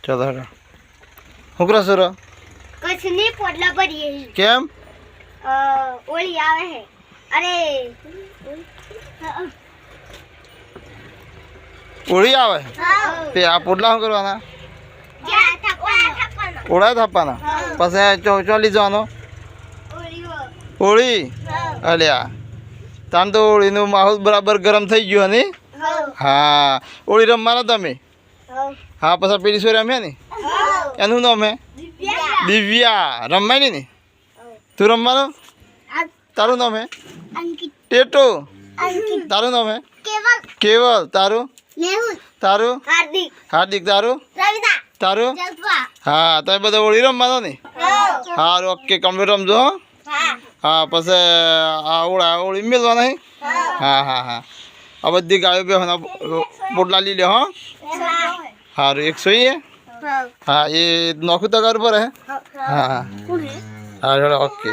ચાલો હેડો હું કરો છો कुछ नहीं पोटला पर ये કેમ ओली आवे है अरे ઓળી આવે हाँ તે આ પોટલા શું કરવાના क्या था ઓળા થાપવાના પછી ચોલી જવાનો ओली वो હોળી અલ્યા તાન તો હોળીનો માહોલ બરાબર ગરમ થઈ ગયો ને હા હોળી રમવાના તમે હા પછી પેલી સોરી રમ્યા ને એનું નામ હે દિવ્યા રમાય ને તું રમવાનો તારું નામ હે अंकित ટેટો अंकित તારું નામ હે केवल કેવલ તારું मेहुल તારું हार्दिक હાર્દિક તારું रविता તારું जलपा હા તમે બધા હોળી રમવાનો ને સારું ઓકે કમ્પ્લીટ રમજો હો हाँ હા પછી આ હોળી મેળવાના હે હા હા હા આ બધી ગાયો બે પોટલા લઈ લે હો સારું 100 હે હા એ નોખું તો કર પર હે હા હા હા ઓકે